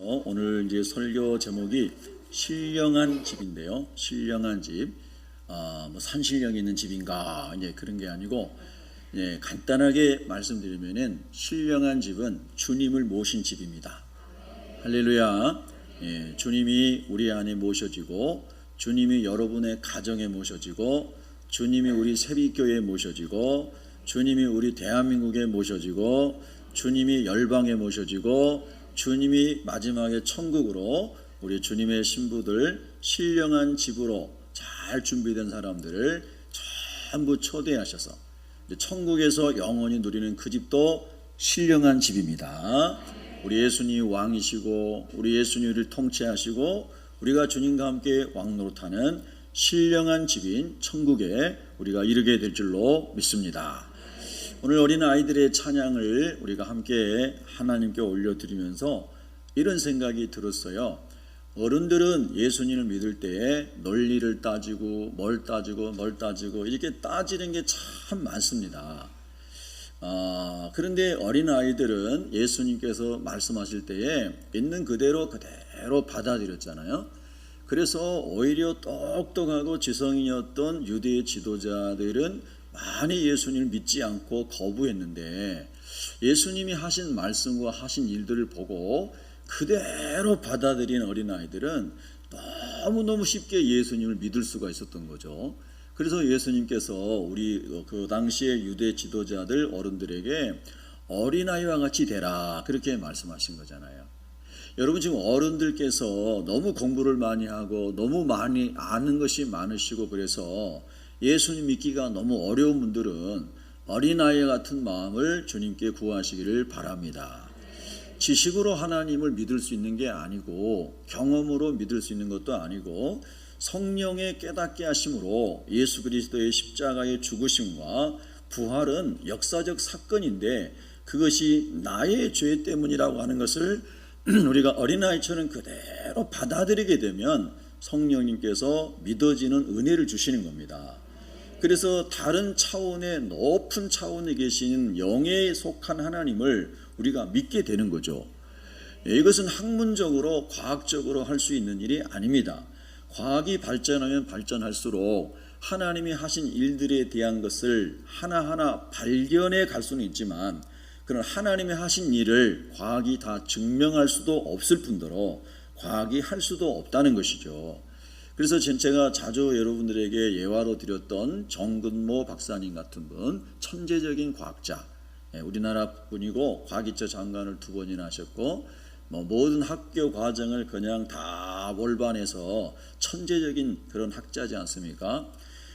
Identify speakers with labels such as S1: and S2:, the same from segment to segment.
S1: 오늘 이제 설교 제목이 신령한 집인데요. 신령한 집, 뭐 산신령이 있는 집인가 이제 그런 게 아니고, 간단하게 말씀드리면은 신령한 집은 주님을 모신 집입니다. 할렐루야. 주님이 우리 안에 모셔지고, 주님이 여러분의 가정에 모셔지고, 주님이 우리 새비교회에 모셔지고, 주님이 우리 대한민국에 모셔지고, 주님이 열방에 모셔지고, 주님이 마지막에 천국으로 우리 주님의 신부들 신령한 집으로 잘 준비된 사람들을 전부 초대하셔서 천국에서 영원히 누리는 그 집도 신령한 집입니다. 우리 예수님이 왕이시고 우리 예수님이 우리를 통치하시고 우리가 주님과 함께 왕노릇하는 신령한 집인 천국에 우리가 이르게 될 줄로 믿습니다. 오늘 어린 아이들의 찬양을 우리가 함께 하나님께 올려드리면서 이런 생각이 들었어요. 어른들은 예수님을 믿을 때에 논리를 따지고 뭘 따지고 이렇게 따지는 게 참 많습니다. 그런데 어린 아이들은 예수님께서 말씀하실 때에 있는 그대로 받아들였잖아요. 그래서 오히려 똑똑하고 지성인이었던 유대의 지도자들은 많이 예수님을 믿지 않고 거부했는데, 예수님이 하신 말씀과 하신 일들을 보고 그대로 받아들인 어린아이들은 너무너무 쉽게 예수님을 믿을 수가 있었던 거죠. 그래서 예수님께서 우리 그 당시의 유대 지도자들 어른들에게 어린아이와 같이 되라 그렇게 말씀하신 거잖아요. 여러분, 지금 어른들께서 너무 공부를 많이 하고 너무 많이 아는 것이 많으시고 그래서 예수님 믿기가 너무 어려운 분들은 어린아이 같은 마음을 주님께 구하시기를 바랍니다. 지식으로 하나님을 믿을 수 있는 게 아니고 경험으로 믿을 수 있는 것도 아니고 성령의 깨닫게 하심으로 예수 그리스도의 십자가의 죽으심과 부활은 역사적 사건인데 그것이 나의 죄 때문이라고 하는 것을 우리가 어린아이처럼 그대로 받아들이게 되면 성령님께서 믿어지는 은혜를 주시는 겁니다. 그래서 다른 차원의 높은 차원에 계신 영에 속한 하나님을 우리가 믿게 되는 거죠. 이것은 학문적으로 과학적으로 할 수 있는 일이 아닙니다. 과학이 발전하면 발전할수록 하나님이 하신 일들에 대한 것을 하나하나 발견해 갈 수는 있지만 그런 하나님이 하신 일을 과학이 다 증명할 수도 없을 뿐더러 과학이 할 수도 없다는 것이죠. 그래서 제가 자주 여러분들에게 예화로 드렸던 정근모 박사님 같은 분, 천재적인 과학자, 우리나라 분이고 과기처 장관을 2번이나 하셨고 모든 학교 과정을 그냥 다 몰반해서 천재적인 그런 학자지 않습니까?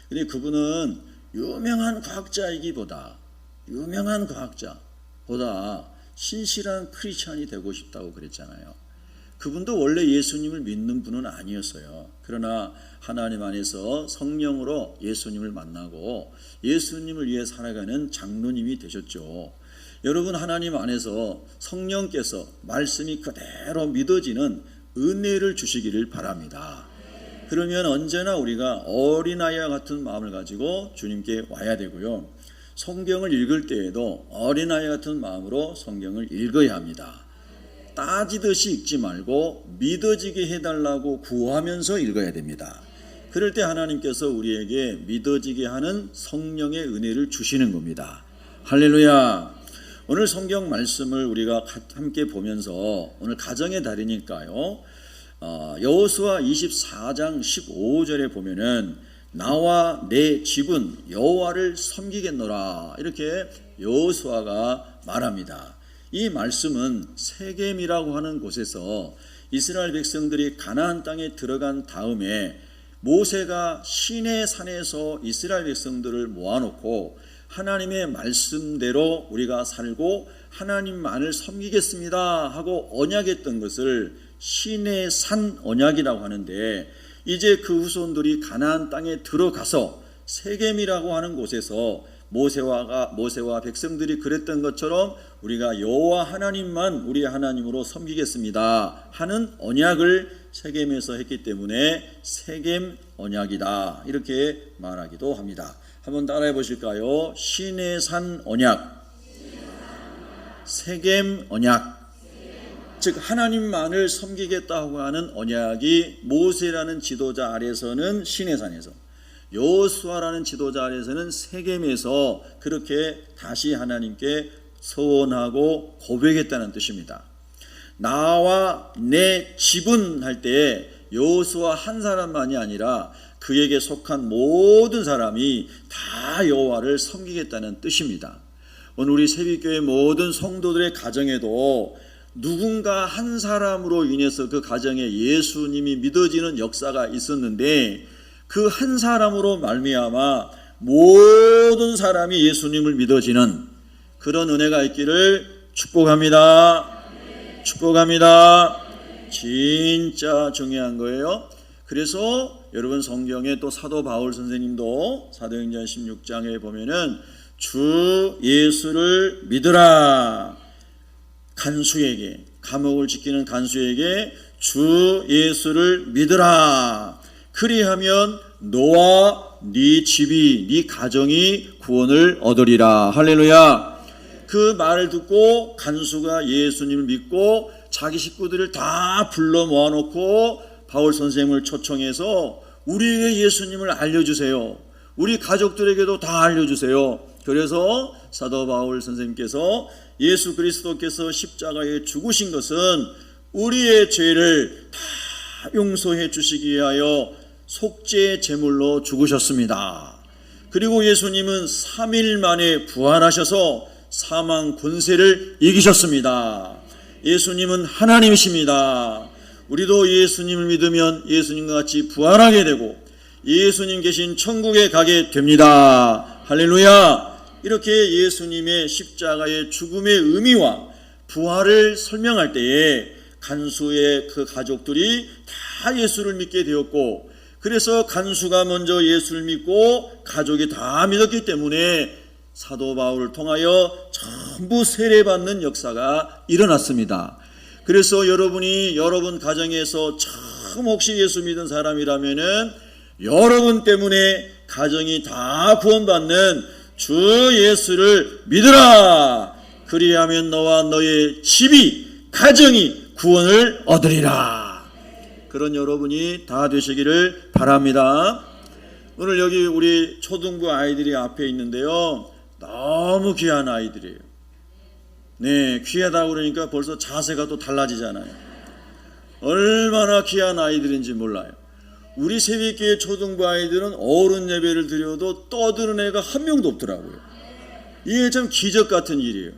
S1: 근데 그분은 유명한 과학자보다 신실한 크리스찬이 되고 싶다고 그랬잖아요. 그분도 원래 예수님을 믿는 분은 아니었어요. 그러나 하나님 안에서 성령으로 예수님을 만나고 예수님을 위해 살아가는 장로님이 되셨죠. 여러분, 하나님 안에서 성령께서 말씀이 그대로 믿어지는 은혜를 주시기를 바랍니다. 그러면 언제나 우리가 어린아이와 같은 마음을 가지고 주님께 와야 되고요. 성경을 읽을 때에도 어린아이 같은 마음으로 성경을 읽어야 합니다. 따지듯이 읽지 말고 믿어지게 해달라고 구하면서 읽어야 됩니다. 그럴 때 하나님께서 우리에게 믿어지게 하는 성령의 은혜를 주시는 겁니다. 할렐루야. 오늘 성경 말씀을 우리가 함께 보면서 오늘 가정의 달이니까요. 여호수아 24장 15절에 보면은 나와 내 집은 여호와를 섬기겠노라 이렇게 여호수아가 말합니다. 이 말씀은 세겜이라고 하는 곳에서 이스라엘 백성들이 가나안 땅에 들어간 다음에 모세가 시내 산에서 이스라엘 백성들을 모아놓고 하나님의 말씀대로 우리가 살고 하나님만을 섬기겠습니다 하고 언약했던 것을 시내 산 언약이라고 하는데, 이제 그 후손들이 가나안 땅에 들어가서 세겜이라고 하는 곳에서 모세와 백성들이 그랬던 것처럼 우리가 여호와 하나님만 우리 하나님으로 섬기겠습니다 하는 언약을 세겜에서 했기 때문에 세겜 언약이다 이렇게 말하기도 합니다. 한번 따라해 보실까요? 시내산 언약, 세겜 언약. 즉 하나님만을 섬기겠다고 하는 언약이 모세라는 지도자 아래서는 시내산에서, 여호수아라는 지도자 아래서는 세겜에서 그렇게 다시 하나님께 서원하고 고백했다는 뜻입니다. 나와 내 집은 할 때 여호수아 한 사람만이 아니라 그에게 속한 모든 사람이 다 여호와를 섬기겠다는 뜻입니다. 오늘 우리 새벽교회 모든 성도들의 가정에도 누군가 한 사람으로 인해서 그 가정에 예수님이 믿어지는 역사가 있었는데 그 한 사람으로 말미암아 모든 사람이 예수님을 믿어지는 그런 은혜가 있기를 축복합니다. 축복합니다. 진짜 중요한 거예요. 그래서 여러분 성경에 또 사도 바울 선생님도 사도행전 16장에 보면은 주 예수를 믿으라. 간수에게, 감옥을 지키는 간수에게 주 예수를 믿으라. 그리하면 너와 네 집이, 네 가정이 구원을 얻으리라. 할렐루야. 그 말을 듣고 간수가 예수님을 믿고 자기 식구들을 다 불러 모아놓고 바울 선생님을 초청해서 우리에게 예수님을 알려주세요. 우리 가족들에게도 다 알려주세요. 그래서 사도 바울 선생님께서 예수 그리스도께서 십자가에 죽으신 것은 우리의 죄를 다 용서해 주시기 위하여 속죄 제물로 죽으셨습니다. 그리고 예수님은 3일 만에 부활하셔서 사망 권세를 이기셨습니다. 예수님은 하나님이십니다. 우리도 예수님을 믿으면 예수님과 같이 부활하게 되고 예수님 계신 천국에 가게 됩니다. 할렐루야. 이렇게 예수님의 십자가의 죽음의 의미와 부활을 설명할 때에 간수의 그 가족들이 다 예수를 믿게 되었고, 그래서 간수가 먼저 예수를 믿고 가족이 다 믿었기 때문에 사도 바울을 통하여 전부 세례받는 역사가 일어났습니다. 그래서 여러분이 여러분 가정에서 처음 혹시 예수 믿은 사람이라면은 여러분 때문에 가정이 다 구원받는 주 예수를 믿으라. 그리하면 너와 너의 집이, 가정이 구원을 얻으리라. 그런 여러분이 다 되시기를 바랍니다. 오늘 여기 우리 초등부 아이들이 앞에 있는데요, 너무 귀한 아이들이에요. 네, 귀하다고 그러니까 벌써 자세가 또 달라지잖아요. 얼마나 귀한 아이들인지 몰라요. 우리 새벽교회 초등부 아이들은 어른 예배를 드려도 떠드는 애가 한 명도 없더라고요. 이게 참 기적 같은 일이에요.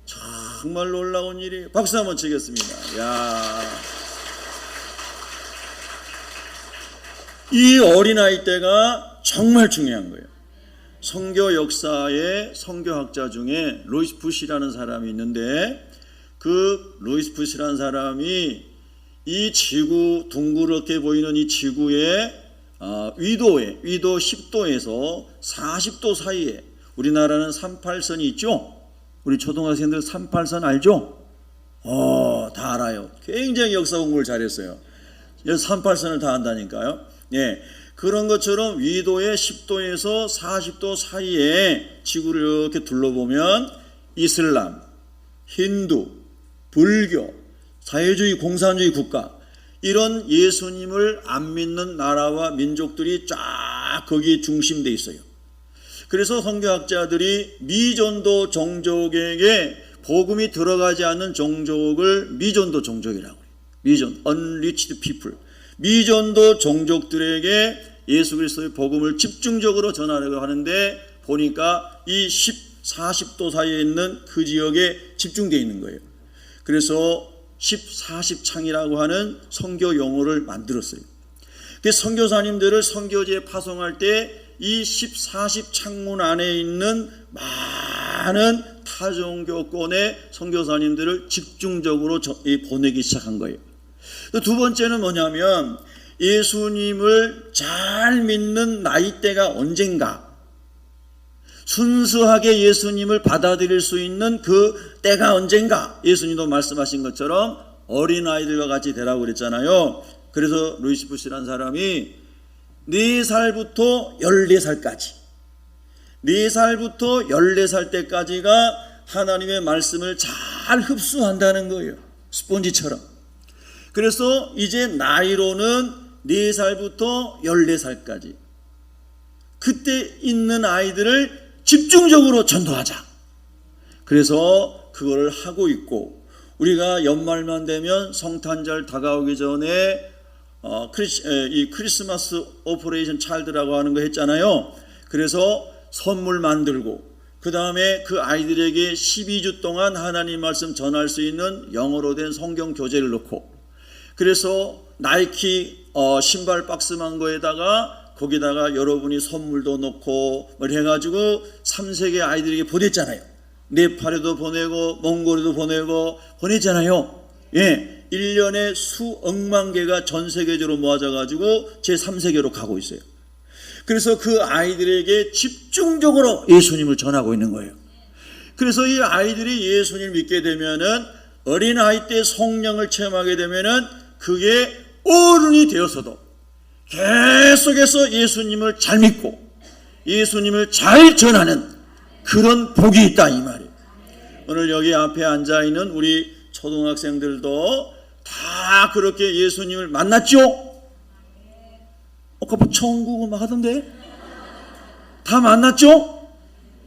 S1: 정말 놀라운 일이에요. 박수 한번 치겠습니다. 야, 이 어린아이 때가 정말 중요한 거예요. 선교 역사의 선교학자 중에 로이스 푸시라는 사람이 있는데, 그 로이스 푸시라는 사람이 이 지구, 둥그렇게 보이는 이 지구의 위도 10도에서 40도 사이에, 우리나라는 38선이 있죠. 우리 초등학생들 38선 알죠? 다 알아요. 굉장히 역사 공부를 잘했어요. 38선을 다 안다니까요. 예, 그런 것처럼 위도의 10도에서 40도 사이에 지구를 이렇게 둘러보면 이슬람, 힌두, 불교, 사회주의, 공산주의 국가, 이런 예수님을 안 믿는 나라와 민족들이 쫙 거기에 중심되어 있어요. 그래서 선교학자들이 미전도 종족에게 복음이 들어가지 않는 종족을 미전도 종족이라고 해요. 미전, unreached people. 미전도 종족들에게 예수 그리스도의 복음을 집중적으로 전하려고 하는데, 보니까 이 40도 사이에 있는 그 지역에 집중되어 있는 거예요. 그래서 40창이라고 하는 선교 용어를 만들었어요. 그 선교사님들을 선교지에 파송할 때 이 40창문 안에 있는 많은 타종교권의 선교사님들을 집중적으로 보내기 시작한 거예요. 두 번째는 뭐냐면, 예수님을 잘 믿는 나이대가 언젠가, 순수하게 예수님을 받아들일 수 있는 그 때가 언젠가, 예수님도 말씀하신 것처럼 어린아이들과 같이 되라고 그랬잖아요. 그래서 루이스 푸시라는 사람이 4살부터 14살까지, 4살부터 14살 때까지가 하나님의 말씀을 잘 흡수한다는 거예요. 스폰지처럼. 그래서 이제 나이로는 4살부터 14살까지 그때 있는 아이들을 집중적으로 전도하자. 그래서 그걸 하고 있고, 우리가 연말만 되면 성탄절 다가오기 전에 이 크리스마스 오퍼레이션 차일드라고 하는 거 했잖아요. 그래서 선물 만들고, 그 다음에 그 아이들에게 12주 동안 하나님 말씀 전할 수 있는 영어로 된 성경 교재를 넣고, 그래서 나이키 신발 박스만 거에다가 거기다가 여러분이 선물도 넣고 뭘 해가지고 3세계 아이들에게 보냈잖아요. 네팔에도 보내고 몽골에도 보냈잖아요. 예, 1년에 수억만 개가 전 세계적으로 모아져가지고 제3세계로 가고 있어요. 그래서 그 아이들에게 집중적으로 예수님을 전하고 있는 거예요. 그래서 이 아이들이 예수님을 믿게 되면은, 어린아이 때 성령을 체험하게 되면은 그게 어른이 되어서도 계속해서 예수님을 잘 믿고 예수님을 잘 전하는 그런 복이 있다, 이 말이에요. 오늘 여기 앞에 앉아있는 우리 초등학생들도 다 그렇게 예수님을 만났죠? 그 천국을 막 하던데? 다 만났죠?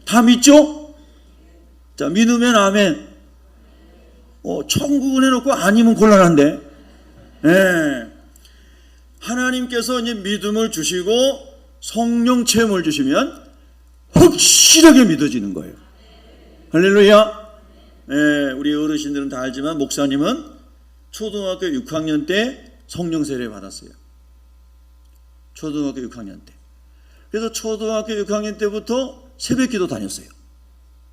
S1: 다 믿죠? 자, 믿으면 아멘. 천국은 해놓고 아니면 곤란한데. 예. 하나님께서 이제 믿음을 주시고 성령 체험을 주시면 확실하게 믿어지는 거예요. 할렐루야. 예, 우리 어르신들은 다 알지만 목사님은 초등학교 6학년 때 성령 세례 받았어요. 초등학교 6학년 때. 그래서 초등학교 6학년 때부터 새벽 기도 다녔어요.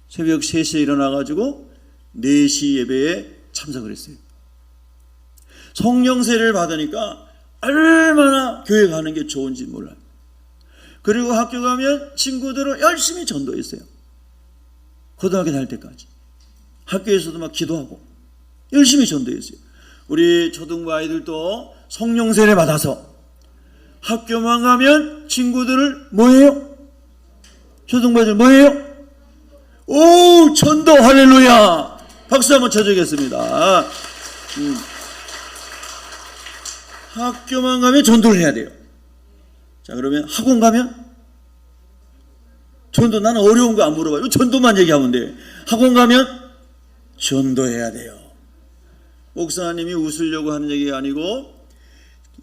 S1: 새벽 3시에 일어나가지고 4시 예배에 참석을 했어요. 성령 세례를 받으니까 얼마나 교회 가는 게 좋은지 몰라요. 그리고 학교 가면 친구들을 열심히 전도했어요. 고등학교 다닐 때까지. 학교에서도 막 기도하고 열심히 전도했어요. 우리 초등부 아이들도 성령 세례 받아서 학교만 가면 친구들을 뭐해요? 초등부 아이들 뭐해요? 오, 전도, 할렐루야. 박수 한번 쳐주겠습니다. 학교만 가면 전도를 해야 돼요. 자, 그러면 학원 가면? 전도, 나는 어려운 거 안 물어봐요. 전도만 얘기하면 돼. 학원 가면 전도해야 돼요. 목사님이 웃으려고 하는 얘기가 아니고,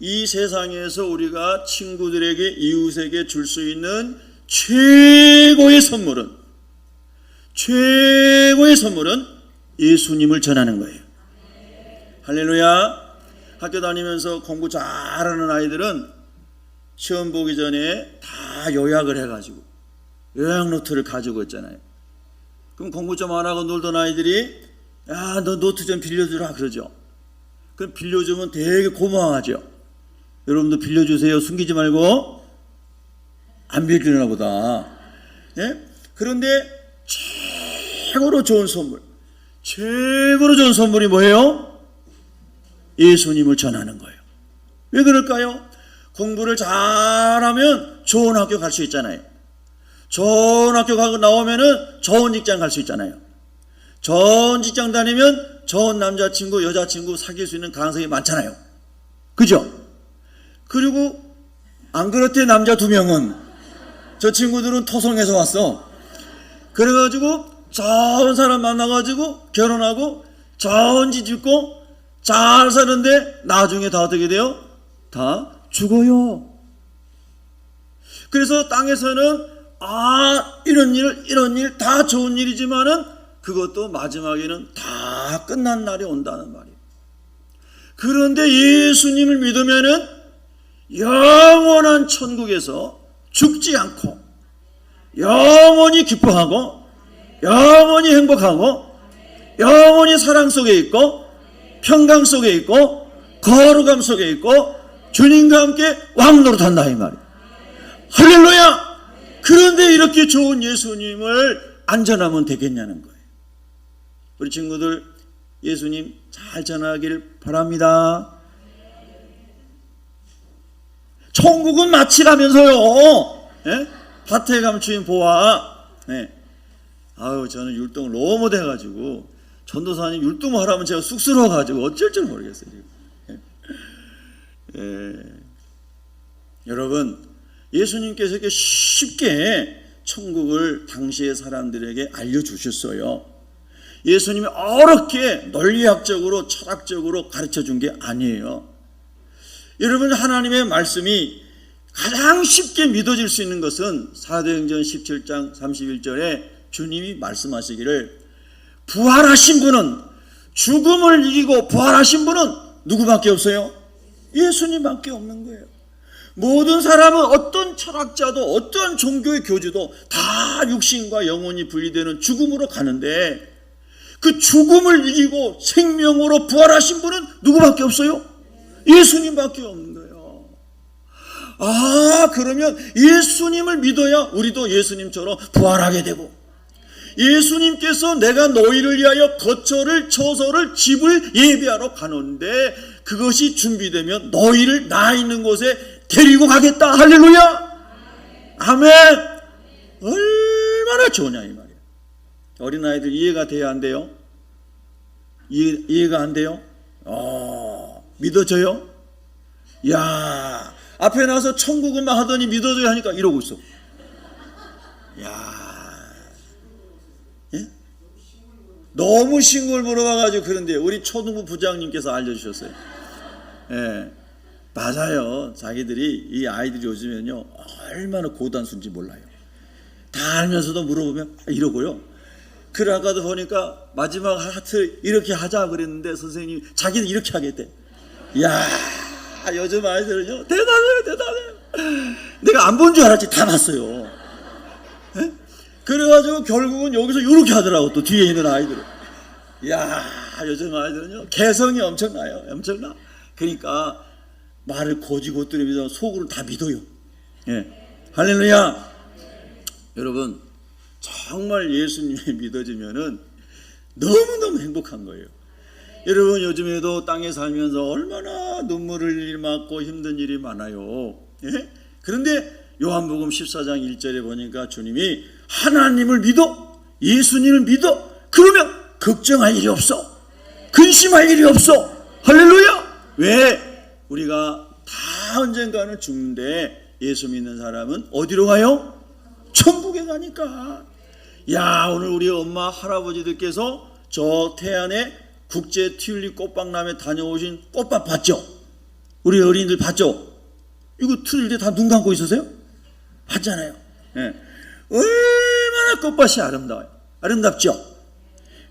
S1: 이 세상에서 우리가 친구들에게, 이웃에게 줄 수 있는 최고의 선물은 예수님을 전하는 거예요. 할렐루야. 학교 다니면서 공부 잘하는 아이들은 시험 보기 전에 다 요약을 해가지고 요약 노트를 가지고 있잖아요. 그럼 공부 좀 안 하고 놀던 아이들이, 야, 너 노트 좀 빌려주라 그러죠. 그럼 빌려주면 되게 고마워하죠. 여러분도 빌려주세요. 숨기지 말고. 안 빌려주나 보다. 예? 그런데 최고로 좋은 선물이 뭐예요? 예수님을 전하는 거예요. 왜 그럴까요? 공부를 잘하면 좋은 학교 갈 수 있잖아요. 좋은 학교 가고 나오면은 좋은 직장 갈 수 있잖아요. 좋은 직장 다니면 좋은 남자친구, 여자친구 사귈 수 있는 가능성이 많잖아요. 그죠? 그리고 안 그렇대, 남자 2명은. 저 친구들은 토성에서 왔어. 그래가지고 좋은 사람 만나가지고 결혼하고 좋은 집 짓고 잘 사는데 나중에 다 어떻게 돼요? 다 죽어요. 그래서 땅에서는 이런 일 다 좋은 일이지만은 그것도 마지막에는 다 끝난 날이 온다는 말이에요. 그런데 예수님을 믿으면은 영원한 천국에서 죽지 않고 영원히 기뻐하고 영원히 행복하고 영원히 사랑 속에 있고 평강 속에 있고 거룩함 속에 있고 주님과 함께 왕노릇한다, 이 말이에요. 할렐루야. 그런데 이렇게 좋은 예수님을 안 전하면 되겠냐는 거예요. 우리 친구들 예수님 잘 전하길 바랍니다. 천국은 마치라면서요. 예? 밭에 가면 주인 보아. 예. 저는 율동을 너무 못해가지고 전도사님 율동하라면 제가 쑥스러워가지고 어쩔 줄 모르겠어요 지금. 여러분, 예수님께서 이렇게 쉽게 천국을 당시의 사람들에게 알려주셨어요. 예수님이 어렵게 논리학적으로 철학적으로 가르쳐준 게 아니에요. 여러분, 하나님의 말씀이 가장 쉽게 믿어질 수 있는 것은 사도행전 17장 31절에 주님이 말씀하시기를 부활하신 분은, 죽음을 이기고 부활하신 분은 누구밖에 없어요? 예수님밖에 없는 거예요. 모든 사람은, 어떤 철학자도 어떤 종교의 교주도 다 육신과 영혼이 분리되는 죽음으로 가는데, 그 죽음을 이기고 생명으로 부활하신 분은 누구밖에 없어요? 예수님밖에 없는 거예요. 그러면 예수님을 믿어야 우리도 예수님처럼 부활하게 되고, 예수님께서 내가 너희를 위하여 거처를, 처소를, 집을 예비하러 가는데 그것이 준비되면 너희를 나 있는 곳에 데리고 가겠다. 할렐루야. 아멘. 얼마나 좋으냐 이 말이에요. 어린아이들 이해가 돼야 안 돼요? 이해가 안 돼요? 믿어져요? 야, 앞에 나서 천국은 막 하더니 믿어져야 하니까 이러고 있어. 야, 예? 너무 신골 물어봐가지고. 그런데 우리 초등부 부장님께서 알려주셨어요. 예, 맞아요. 자기들이, 이 아이들이 요즘에는요 얼마나 고단수인지 몰라요. 다 알면서도 물어보면 이러고요. 그래, 아까도 보니까 마지막 하트 이렇게 하자 그랬는데 선생님이 자기는 이렇게 하겠대. 야, 요즘 아이들은요 대단해요. 내가 안 본 줄 알았지 다 봤어요. 예? 그래가지고 결국은 여기서 이렇게 하더라고, 또 뒤에 있는 아이들은. 야, 요즘 아이들은요 개성이 엄청나요. 엄청나. 그러니까 말을 고지고대로 믿어 속으로 다 믿어요. 예. 할렐루야. 여러분, 정말 예수님이 믿어지면은 너무너무 행복한 거예요. 여러분, 요즘에도 땅에 살면서 얼마나 눈물을 맞고 힘든 일이 많아요. 예? 그런데 요한복음 14장 1절에 보니까 주님이 하나님을 믿어, 예수님을 믿어, 그러면 걱정할 일이 없어, 근심할 일이 없어. 할렐루야. 왜? 우리가 다 언젠가는 죽는데 예수 믿는 사람은 어디로 가요? 천국에 가니까. 야, 오늘 우리 엄마 할아버지들께서 저 태안에 국제 튤립 꽃박람회 다녀오신 꽃밭 봤죠? 우리 어린이들 봤죠? 이거 틀릴 때 다 눈 감고 있었어요? 봤잖아요. 예. 얼마나 꽃밭이 아름다워요. 아름답죠?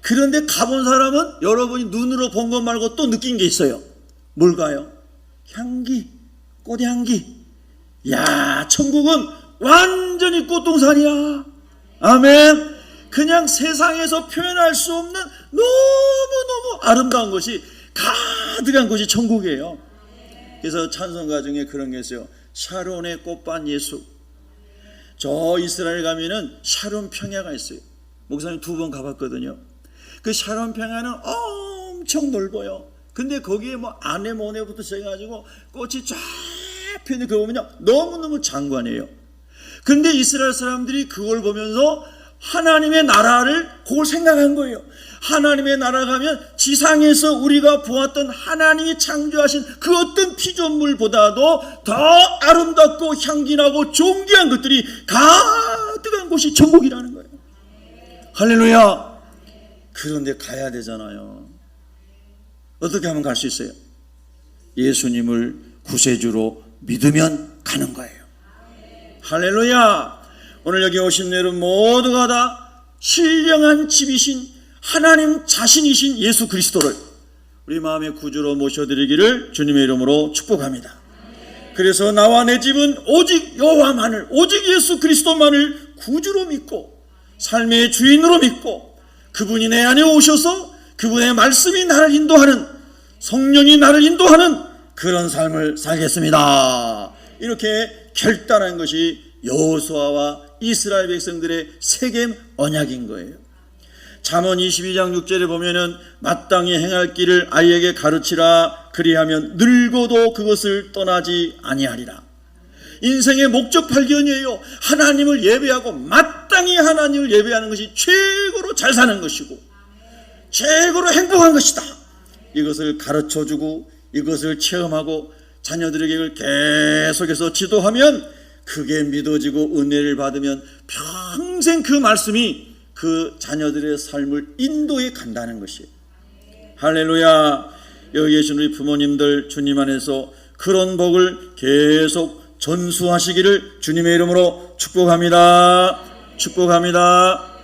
S1: 그런데 가본 사람은 여러분이 눈으로 본 것 말고 또 느낀 게 있어요. 뭘까요? 향기, 꽃향기. 야, 천국은 완전히 꽃동산이야. 아멘. 그냥 세상에서 표현할 수 없는 너무너무 아름다운 것이 가득한 곳이 천국이에요. 그래서 찬송가 중에 그런 게 있어요. 샤론의 꽃밭 예수. 저 이스라엘 가면은 샤론 평야가 있어요. 목사님 2번 가봤거든요. 그 샤론 평야는 엄청 넓어요. 근데 거기에 뭐 아네모네부터 시작해가지고 꽃이 쫙 피는 거 보면요 너무너무 장관해요. 근데 이스라엘 사람들이 그걸 보면서 하나님의 나라를 그걸 생각한 거예요. 하나님의 나라 가면 지상에서 우리가 보았던 하나님이 창조하신 그 어떤 피조물보다도 더 아름답고 향기나고 존귀한 것들이 가득한 곳이 천국이라는 거예요. 할렐루야. 그런데 가야 되잖아요. 어떻게 하면 갈 수 있어요? 예수님을 구세주로 믿으면 가는 거예요. 할렐루야. 오늘 여기 오신 여러분 모두가 다 신령한 집이신 하나님 자신이신 예수 그리스도를 우리 마음의 구주로 모셔드리기를 주님의 이름으로 축복합니다. 그래서 나와 내 집은 오직 여호와만을, 오직 예수 그리스도만을 구주로 믿고 삶의 주인으로 믿고 그분이 내 안에 오셔서 그분의 말씀이 나를 인도하는, 성령이 나를 인도하는 그런 삶을 살겠습니다. 이렇게 결단한 것이 여호수아와 이스라엘 백성들의 세겜 언약인 거예요. 잠언 22장 6절에 보면은 마땅히 행할 길을 아이에게 가르치라. 그리하면 늙어도 그것을 떠나지 아니하리라. 인생의 목적 발견이에요. 하나님을 예배하고 마땅히 하나님을 예배하는 것이 최고로 잘 사는 것이고 최고로 행복한 것이다. 이것을 가르쳐주고 이것을 체험하고 자녀들에게 이걸 계속해서 지도하면 그게 믿어지고 은혜를 받으면 평생 그 말씀이 그 자녀들의 삶을 인도해 간다는 것이에요. 할렐루야. 여기 계신 우리 부모님들 주님 안에서 그런 복을 계속 전수하시기를 주님의 이름으로 축복합니다. 축복합니다.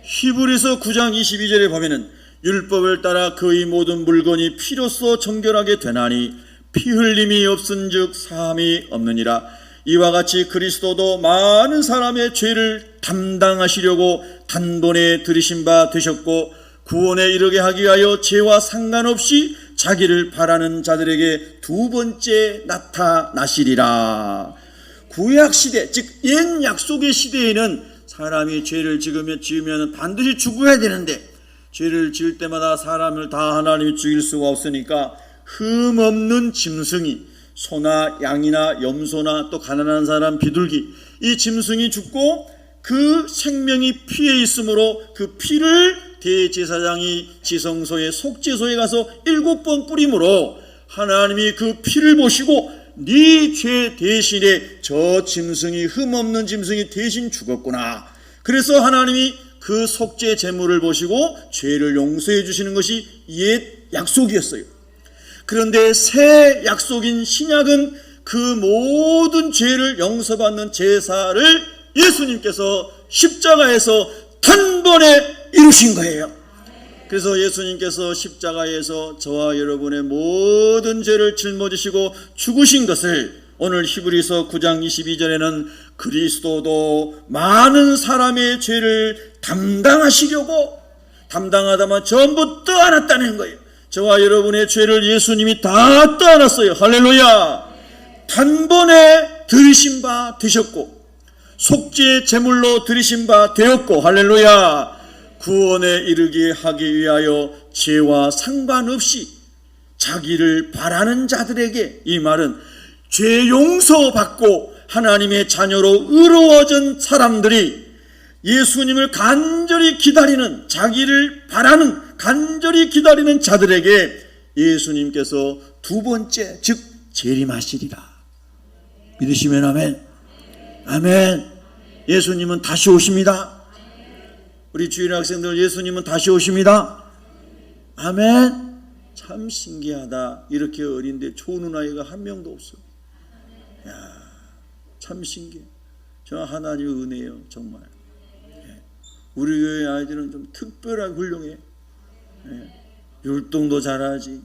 S1: 히브리서 9장 22절에 보면은 율법을 따라 그의 모든 물건이 피로써 정결하게 되나니 피 흘림이 없은즉 사함이 없느니라. 이와 같이 그리스도도 많은 사람의 죄를 담당하시려고 단번에 들이신 바 되셨고 구원에 이르게 하기 위하여 죄와 상관없이 자기를 바라는 자들에게 두 번째 나타나시리라. 구약시대, 즉 옛 약속의 시대에는 사람이 죄를 지으면 반드시 죽어야 되는데 죄를 지을 때마다 사람을 다 하나님이 죽일 수가 없으니까 흠없는 짐승이, 소나 양이나 염소나 또 가난한 사람 비둘기, 이 짐승이 죽고 그 생명이 피에 있으므로 그 피를 대제사장이 지성소의 속죄소에 가서 7번 뿌림으로 하나님이 그 피를 보시고 네 죄 대신에 저 짐승이, 흠없는 짐승이 대신 죽었구나. 그래서 하나님이 그 속죄 제물을 보시고 죄를 용서해 주시는 것이 옛 약속이었어요. 그런데 새 약속인 신약은 그 모든 죄를 용서받는 제사를 예수님께서 십자가에서 단번에 이루신 거예요. 그래서 예수님께서 십자가에서 저와 여러분의 모든 죄를 짊어지시고 죽으신 것을 오늘 히브리서 9장 22절에는 그리스도도 많은 사람의 죄를 담당하시려고, 담당하다만 전부 떠안았다는 거예요. 저와 여러분의 죄를 예수님이 다 떠안았어요. 할렐루야. 단번에 들이신 바 되셨고 속죄 제물로 들이신 바 되었고, 할렐루야. 구원에 이르게 하기 위하여 죄와 상관없이 자기를 바라는 자들에게, 이 말은 죄 용서받고 하나님의 자녀로 의로워진 사람들이 예수님을 간절히 기다리는, 자기를 바라는 간절히 기다리는 자들에게 예수님께서 두 번째, 즉 재림하시리라. 믿으시면 아멘. 아멘. 예수님은 다시 오십니다. 우리 주일 학생들, 예수님은 다시 오십니다. 아멘. 참 신기하다. 이렇게 어린데 좋은 아이가 한 명도 없어. 야, 참 신기해. 저 하나님의 은혜예요, 정말. 우리 교회 아이들은 좀 특별하게 훌륭해. 율동도 잘하지,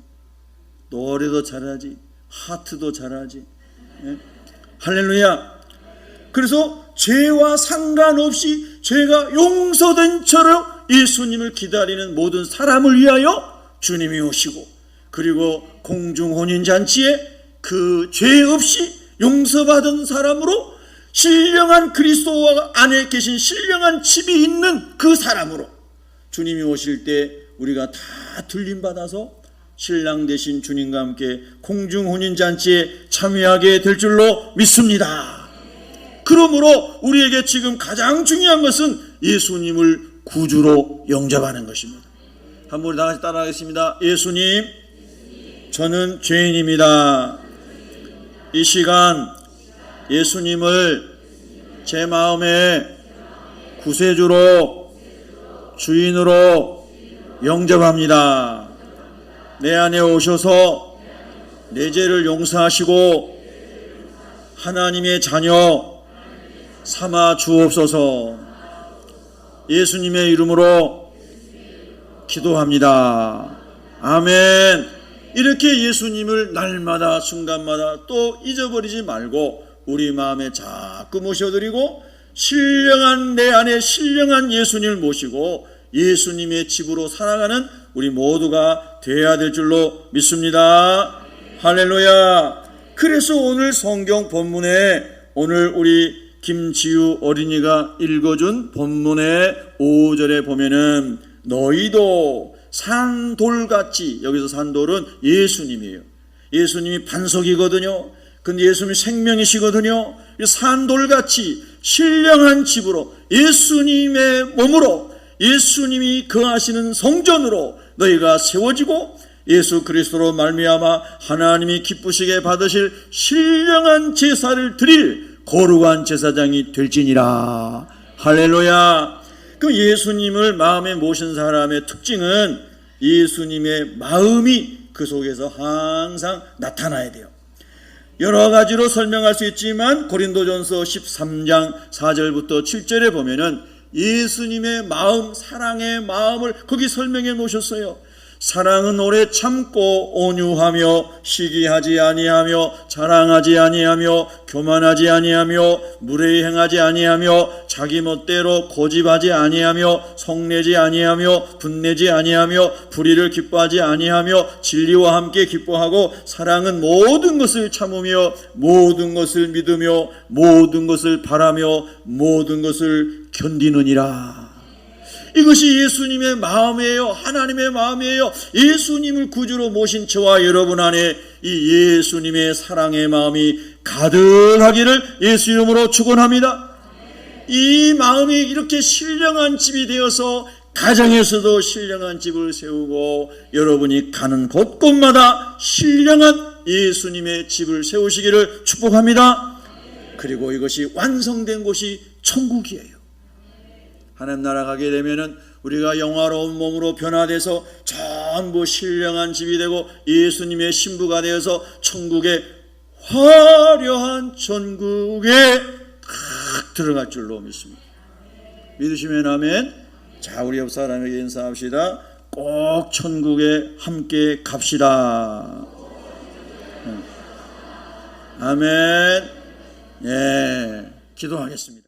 S1: 노래도 잘하지, 하트도 잘하지. 할렐루야. 그래서 죄와 상관없이 죄가 용서된 처럼 예수님을 기다리는 모든 사람을 위하여 주님이 오시고, 그리고 공중혼인잔치에 그 죄 없이 용서받은 사람으로, 신령한 그리스도와 안에 계신 신령한 집이 있는 그 사람으로 주님이 오실 때 우리가 다 들림받아서 신랑 되신 주님과 함께 공중혼인잔치에 참여하게 될 줄로 믿습니다. 그러므로 우리에게 지금 가장 중요한 것은 예수님을 구주로 영접하는 것입니다. 한번 다 같이 따라하겠습니다. 예수님, 저는 죄인입니다. 이 시간 예수님을 제 마음의 구세주로, 주인으로 영접합니다. 내 안에 오셔서 내 죄를 용서하시고 하나님의 자녀 삼아 주옵소서. 예수님의 이름으로 기도합니다. 아멘. 이렇게 예수님을 날마다 순간마다 또 잊어버리지 말고 우리 마음에 자꾸 모셔드리고, 신령한 내 안에 신령한 예수님을 모시고 예수님의 집으로 살아가는 우리 모두가 되어야 될 줄로 믿습니다. 할렐루야. 그래서 오늘 성경 본문에, 오늘 우리 김지우 어린이가 읽어준 본문의 5절에 보면은 너희도 산돌같이, 여기서 산돌은 예수님이에요. 예수님이 반석이거든요. 근데 예수님이 생명이시거든요. 산돌같이 신령한 집으로, 예수님의 몸으로, 예수님이 거하시는 성전으로 너희가 세워지고 예수 그리스도로 말미암아 하나님이 기쁘시게 받으실 신령한 제사를 드릴 거룩한 제사장이 될지니라. 할렐루야. 그 예수님을 마음에 모신 사람의 특징은 예수님의 마음이 그 속에서 항상 나타나야 돼요. 여러 가지로 설명할 수 있지만 고린도전서 13장 4절부터 7절에 보면은 예수님의 마음, 사랑의 마음을 거기 설명해 놓으셨어요. 사랑은 오래 참고 온유하며 시기하지 아니하며 자랑하지 아니하며 교만하지 아니하며 무례히 행하지 아니하며 자기 멋대로 고집하지 아니하며 성내지 아니하며 분내지 아니하며 불의를 기뻐하지 아니하며 진리와 함께 기뻐하고 사랑은 모든 것을 참으며 모든 것을 믿으며 모든 것을 바라며 모든 것을 견디느니라. 이것이 예수님의 마음이에요. 하나님의 마음이에요. 예수님을 구주로 모신 저와 여러분 안에 이 예수님의 사랑의 마음이 가득하기를 예수 이름으로 축원합니다. 이 마음이 이렇게 신령한 집이 되어서 가정에서도 신령한 집을 세우고 여러분이 가는 곳곳마다 신령한 예수님의 집을 세우시기를 축복합니다. 그리고 이것이 완성된 곳이 천국이에요. 하나님 나라 가게 되면은 우리가 영화로운 몸으로 변화돼서 전부 신령한 집이 되고 예수님의 신부가 되어서 천국의 화려한 천국에 딱 들어갈 줄로 믿습니다. 믿으시면 아멘. 자, 우리 옆 사람에게 인사합시다. 꼭 천국에 함께 갑시다. 아멘. 예, 기도하겠습니다.